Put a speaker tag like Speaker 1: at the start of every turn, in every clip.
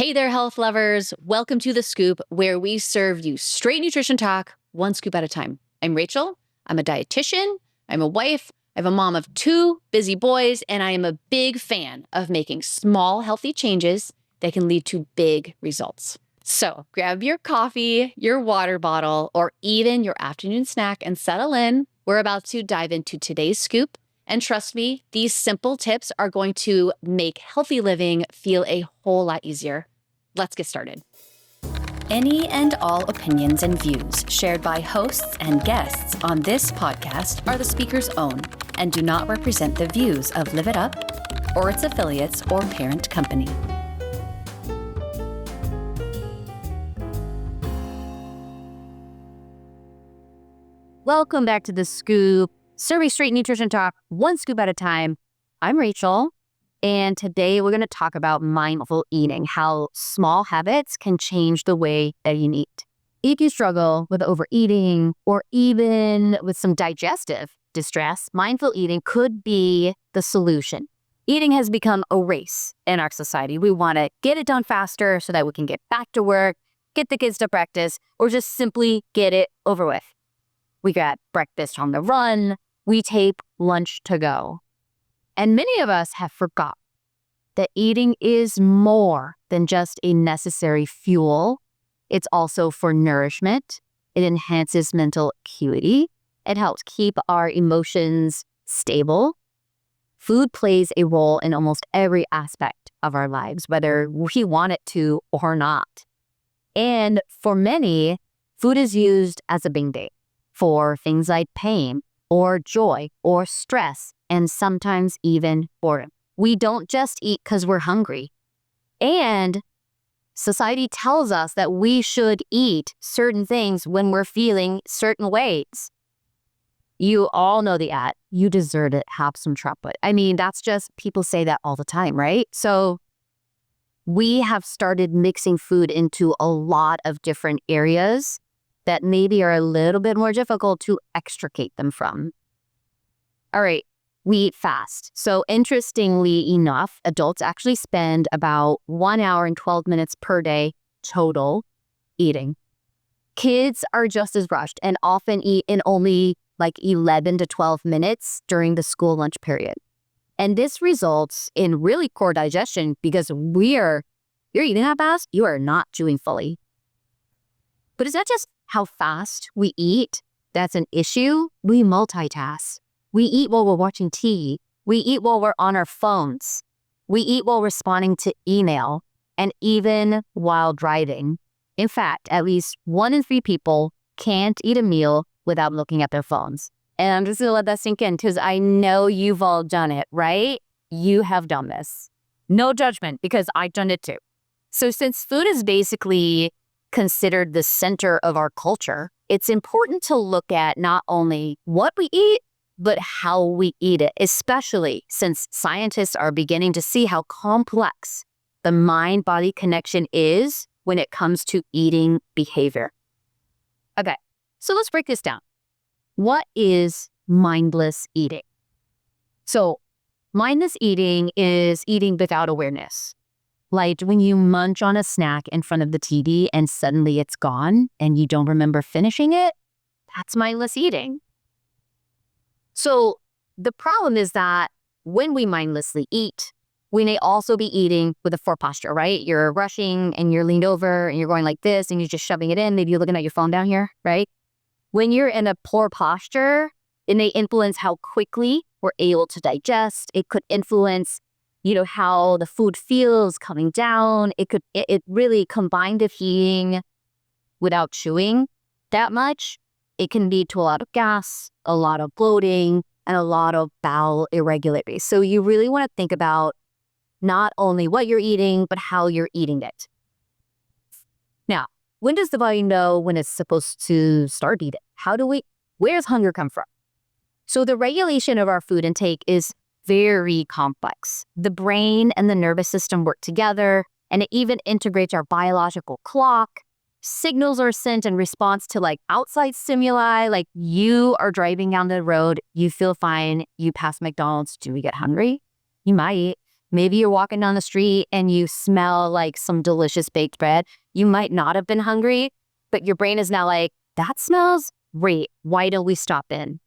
Speaker 1: Hey there, health lovers. Welcome to The Scoop, where we serve you straight nutrition talk, one scoop at a time. I'm Rachel. I'm a dietitian. I'm a wife. I'm a mom of 2 busy boys, and I am a big fan of making small, healthy changes that can lead to big results. So grab your coffee, your water bottle, or even your afternoon snack and settle in. We're about to dive into today's scoop. And trust me, these simple tips are going to make healthy living feel a whole lot easier. Let's get started. Any and all opinions and views shared by hosts and guests on this podcast are the speaker's own and do not represent the views of Live It Up or its affiliates or parent company. Welcome back to The Scoop. Serving straight nutrition talk, one scoop at a time. I'm Rachel, and today we're going to talk about mindful eating, how small habits can change the way that you eat. If you struggle with overeating or even with some digestive distress, mindful eating could be the solution. Eating has become a race in our society. We want to get it done faster so that we can get back to work, get the kids to practice, or just simply get it over with. We got breakfast on the run. We take lunch to go. And many of us have forgot that eating is more than just a necessary fuel. It's also for nourishment. It enhances mental acuity. It helps keep our emotions stable. Food plays a role in almost every aspect of our lives, whether we want it to or not. And for many, food is used as a band-aid for things like pain or joy or stress, and sometimes even boredom. We don't just eat because we're hungry. And society tells us that we should eat certain things when we're feeling certain ways. You all know the ad, you deserve it, have some chocolate. I mean, that's just, people say that all the time, right? So we have started mixing food into a lot of different areas that maybe are a little bit more difficult to extricate them from. All right, we eat fast. So interestingly enough, adults actually spend about 1 hour and 12 minutes per day total eating. Kids are just as rushed and often eat in only like 11 to 12 minutes during the school lunch period. And this results in really poor digestion because you're eating that fast, you are not chewing fully. But is that just how fast we eat that's an issue? We multitask. We eat while we're watching TV. We eat while we're on our phones. We eat while responding to email and even while driving. In fact, at least 1 in 3 people can't eat a meal without looking at their phones. And I'm just going to let that sink in because I know you've all done it, right? You have done this. No judgment because I've done it too. So since food is basically considered the center of our culture, it's important to look at not only what we eat, but how we eat it, especially since scientists are beginning to see how complex the mind-body connection is when it comes to eating behavior. Okay, so let's break this down. What is mindless eating? So mindless eating is eating without awareness. Like when you munch on a snack in front of the TV and suddenly it's gone and you don't remember finishing it, that's mindless eating. So the problem is that when we mindlessly eat, we may also be eating with a poor posture, right? You're rushing and you're leaned over and you're going like this and you're just shoving it in. Maybe you're looking at your phone down here, right? When you're in a poor posture, it may influence how quickly we're able to digest. It could influence how the food feels coming down. It really combined with eating without chewing that much. It can lead to a lot of gas, a lot of bloating, and a lot of bowel irregularities. So you really want to think about not only what you're eating, but how you're eating it. Now, when does the body know when it's supposed to start eating? Where does hunger come from? So the regulation of our food intake is very complex. The brain and the nervous system work together, and it even integrates our biological clock. Signals are sent in response to outside stimuli, like you are driving down the road, you feel fine, you pass McDonald's, do we get hungry? You might. Maybe you're walking down the street and you smell like some delicious baked bread. You might not have been hungry, but your brain is now like, that smells great. Why don't we stop in?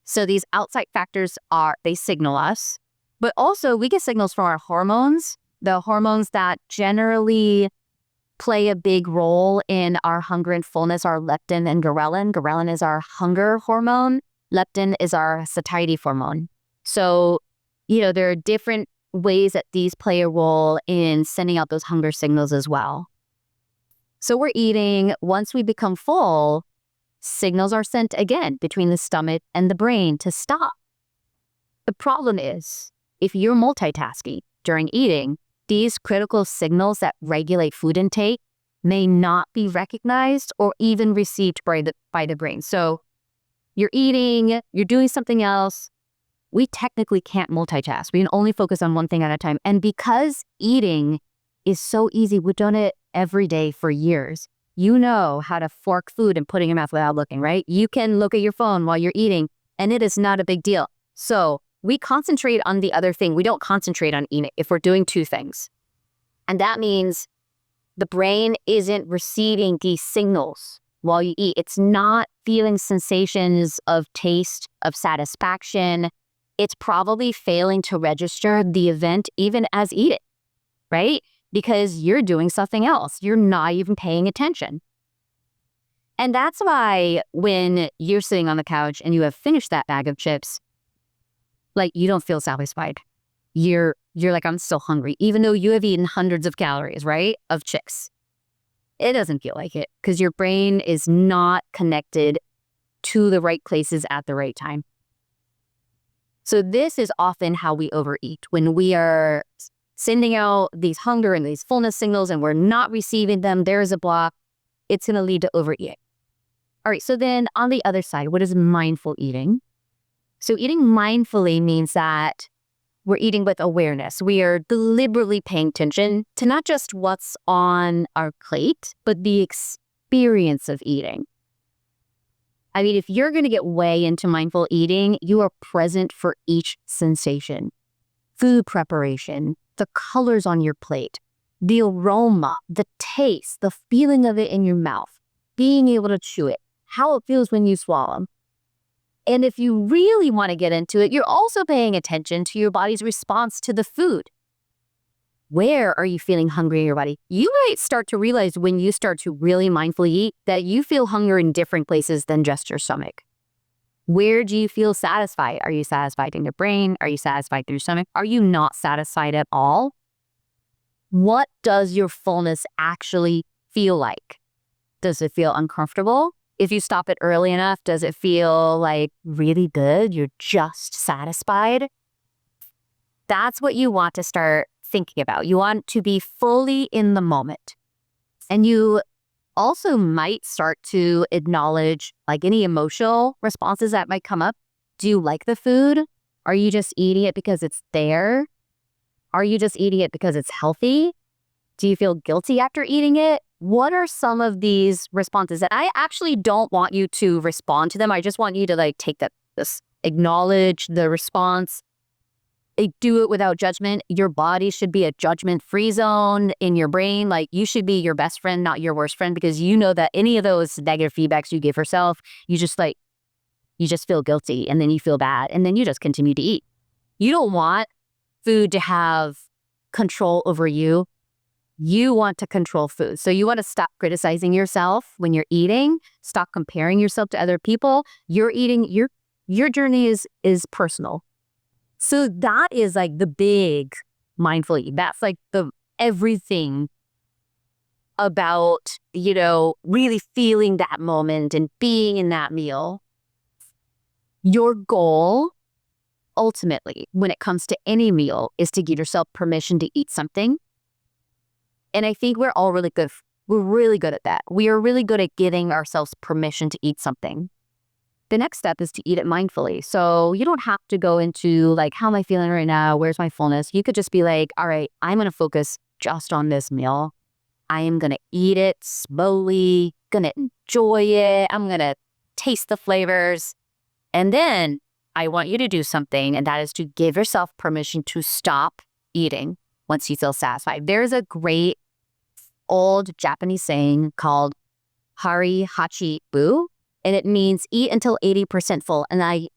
Speaker 1: So these outside factors they signal us, but also we get signals from our hormones, the hormones that generally play a big role in our hunger and fullness are leptin and ghrelin. Ghrelin is our hunger hormone. Leptin is our satiety hormone. So, there are different ways that these play a role in sending out those hunger signals as well. So we're eating. Once we become full, signals are sent again between the stomach and the brain to stop. The problem is, if you're multitasking during eating, these critical signals that regulate food intake may not be recognized or even received by the brain. So you're eating, you're doing something else. We technically can't multitask. We can only focus on one thing at a time. And because eating is so easy, we've done it every day for years. You know how to fork food and put it in your mouth without looking, right? You can look at your phone while you're eating, and it is not a big deal. So we concentrate on the other thing. We don't concentrate on eating if we're doing two things. And that means the brain isn't receiving these signals while you eat. It's not feeling sensations of taste, of satisfaction. It's probably failing to register the event even as eating, right? Because you're doing something else. You're not even paying attention. And that's why when you're sitting on the couch and you have finished that bag of chips, like you don't feel satisfied. You're like, I'm still hungry, even though you have eaten hundreds of calories, right, of chips. It doesn't feel like it because your brain is not connected to the right places at the right time. So this is often how we overeat. When we are sending out these hunger and these fullness signals and we're not receiving them, there is a block. It's going to lead to overeating. All right, so then on the other side, what is mindful eating? So eating mindfully means that we're eating with awareness. We are deliberately paying attention to not just what's on our plate, but the experience of eating. I mean, if you're going to get way into mindful eating, you are present for each sensation. Food preparation, the colors on your plate, the aroma, the taste, the feeling of it in your mouth, being able to chew it, how it feels when you swallow. And if you really want to get into it, you're also paying attention to your body's response to the food. Where are you feeling hungry in your body? You might start to realize when you start to really mindfully eat that you feel hunger in different places than just your stomach. Where do you feel satisfied? Are you satisfied in your brain? Are you satisfied through your stomach? Are you not satisfied at all? What does your fullness actually feel like? Does it feel uncomfortable? If you stop it early enough, does it feel like really good? You're just satisfied? That's what you want to start thinking about. You want to be fully in the moment. And you also might start to acknowledge like any emotional responses that might come up. Do you like the food? Are you just eating it because it's there? Are you just eating it because it's healthy? Do you feel guilty after eating it? What are some of these responses? And I actually don't want you to respond to them. I just want you to like take this, acknowledge the response. Do it without judgment. Your body should be a judgment-free zone in your brain. Like you should be your best friend, not your worst friend, because you know that any of those negative feedbacks you give yourself, you just feel guilty and then you feel bad and then you just continue to eat. You don't want food to have control over you. You want to control food. So you want to stop criticizing yourself when you're eating, stop comparing yourself to other people. You're eating, your journey is personal. So that is like the big mindful eat. That's like the everything about, really feeling that moment and being in that meal. Your goal ultimately, when it comes to any meal, is to give yourself permission to eat something. And I think we're all really good. We're really good at that. We are really good at giving ourselves permission to eat something. The next step is to eat it mindfully. So you don't have to go into like, how am I feeling right now? Where's my fullness? You could just be like, all right, I'm going to focus just on this meal. I am going to eat it slowly, going to enjoy it. I'm going to taste the flavors. And then I want you to do something, and that is to give yourself permission to stop eating once you feel satisfied. There's a great old Japanese saying called Hari Hachi Bu, and it means eat until 80% full. And I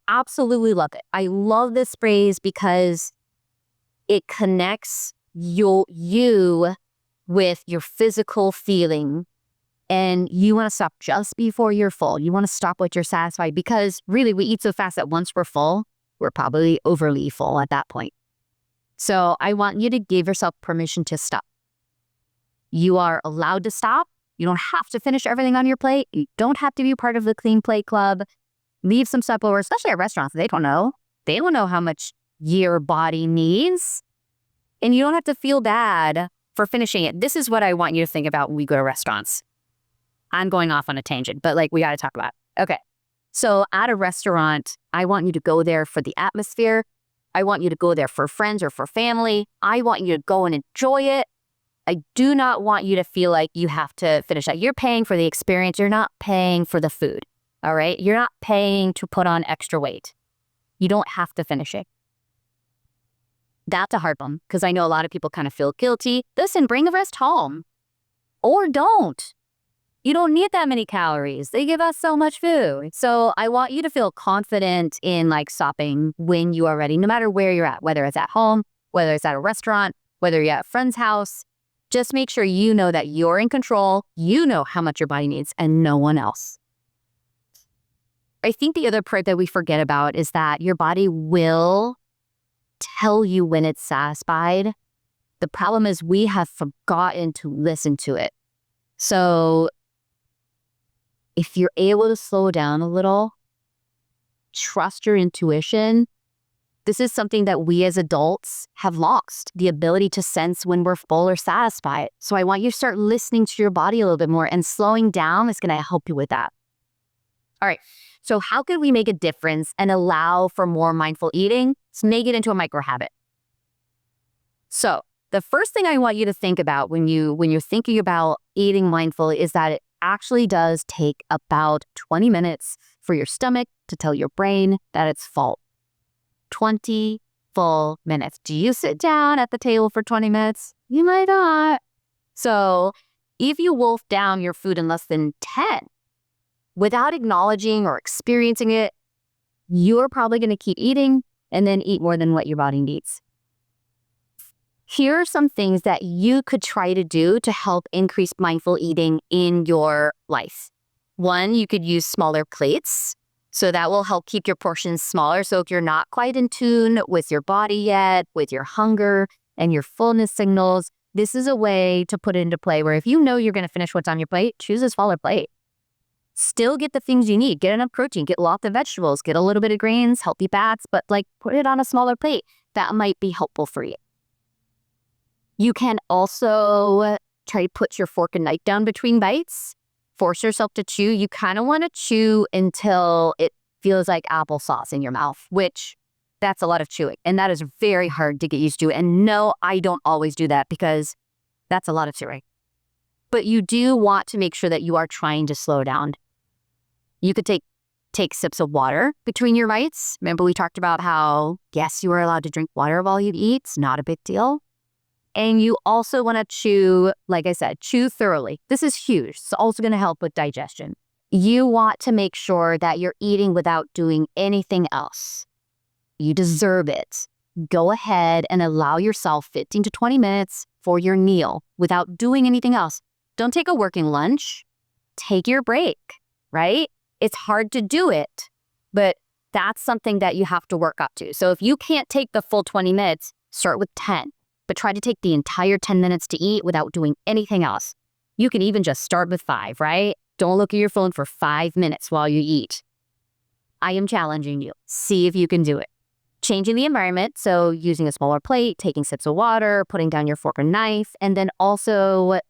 Speaker 1: absolutely love it. I love this phrase because it connects you with your physical feeling, and you want to stop just before you're full. You want to stop when you're satisfied, because really we eat so fast that once we're full, we're probably overly full at that point. So I want you to give yourself permission to stop. You are allowed to stop. You don't have to finish everything on your plate. You don't have to be part of the clean plate club. Leave some stuff over, especially at restaurants. They don't know. They don't know how much your body needs. And you don't have to feel bad for finishing it. This is what I want you to think about when we go to restaurants. I'm going off on a tangent, but we got to talk about it. Okay. So at a restaurant, I want you to go there for the atmosphere. I want you to go there for friends or for family. I want you to go and enjoy it. I do not want you to feel like you have to finish that. You're paying for the experience. You're not paying for the food. All right. You're not paying to put on extra weight. You don't have to finish it. That's a hard one, because I know a lot of people kind of feel guilty. Listen, bring the rest home, or don't. You don't need that many calories. They give us so much food. So I want you to feel confident in stopping when you are ready, no matter where you're at, whether it's at home, whether it's at a restaurant, whether you're at a friend's house. Just make sure you know that you're in control. You know how much your body needs, and no one else. I think the other part that we forget about is that your body will tell you when it's satisfied. The problem is we have forgotten to listen to it. So if you're able to slow down a little, trust your intuition. This is something that we as adults have lost, the ability to sense when we're full or satisfied. So I want you to start listening to your body a little bit more, and slowing down is going to help you with that. All right. So how can we make a difference and allow for more mindful eating? Let's make it into a micro habit. So the first thing I want you to think about when you're thinking about eating mindful is that it actually does take about 20 minutes for your stomach to tell your brain that it's full. 20 full minutes. Do you sit down at the table for 20 minutes? You might not. So if you wolf down your food in less than 10, without acknowledging or experiencing it, you're probably going to keep eating and then eat more than what your body needs. Here are some things that you could try to do to help increase mindful eating in your life. One, you could use smaller plates. So that will help keep your portions smaller. So if you're not quite in tune with your body yet, with your hunger and your fullness signals, this is a way to put it into play where if you know you're going to finish what's on your plate, choose a smaller plate. Still get the things you need. Get enough protein, get lots of vegetables, get a little bit of grains, healthy fats, but put it on a smaller plate. That might be helpful for you. You can also try to put your fork and knife down between bites. Force yourself to chew. You kind of want to chew until it feels like applesauce in your mouth, which that's a lot of chewing. And that is very hard to get used to. And no, I don't always do that because that's a lot of chewing. But you do want to make sure that you are trying to slow down. You could take sips of water between your bites. Remember we talked about how, yes, you are allowed to drink water while you eat. It's not a big deal. And you also want to chew, like I said, chew thoroughly. This is huge. It's also going to help with digestion. You want to make sure that you're eating without doing anything else. You deserve it. Go ahead and allow yourself 15 to 20 minutes for your meal without doing anything else. Don't take a working lunch. Take your break, right? It's hard to do it, but that's something that you have to work up to. So if you can't take the full 20 minutes, start with 10. But try to take the entire 10 minutes to eat without doing anything else. You can even just start with 5, right? Don't look at your phone for 5 minutes while you eat. I am challenging you. See if you can do it. Changing the environment, so using a smaller plate, taking sips of water, putting down your fork or knife, and then also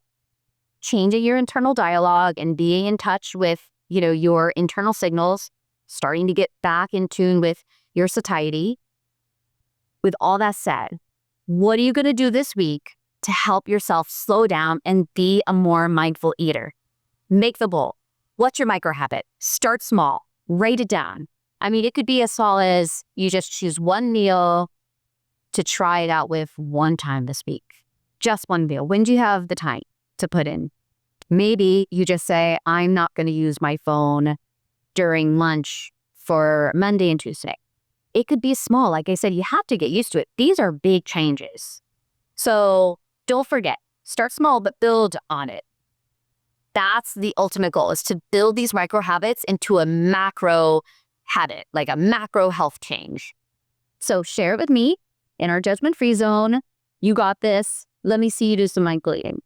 Speaker 1: changing your internal dialogue and being in touch with, your internal signals, starting to get back in tune with your satiety. With all that said, what are you going to do this week to help yourself slow down and be a more mindful eater? Make the bowl. What's your micro habit? Start small. Write it down. It could be as small as you just choose one meal to try it out with one time this week. Just one meal. When do you have the time to put in? Maybe you just say, I'm not going to use my phone during lunch for Monday and Tuesday. It could be small. Like I said, you have to get used to it. These are big changes. So don't forget, start small, but build on it. That's the ultimate goal, is to build these micro habits into a macro habit, like a macro health change. So share it with me in our judgment-free zone. You got this. Let me see you do some mindful eating.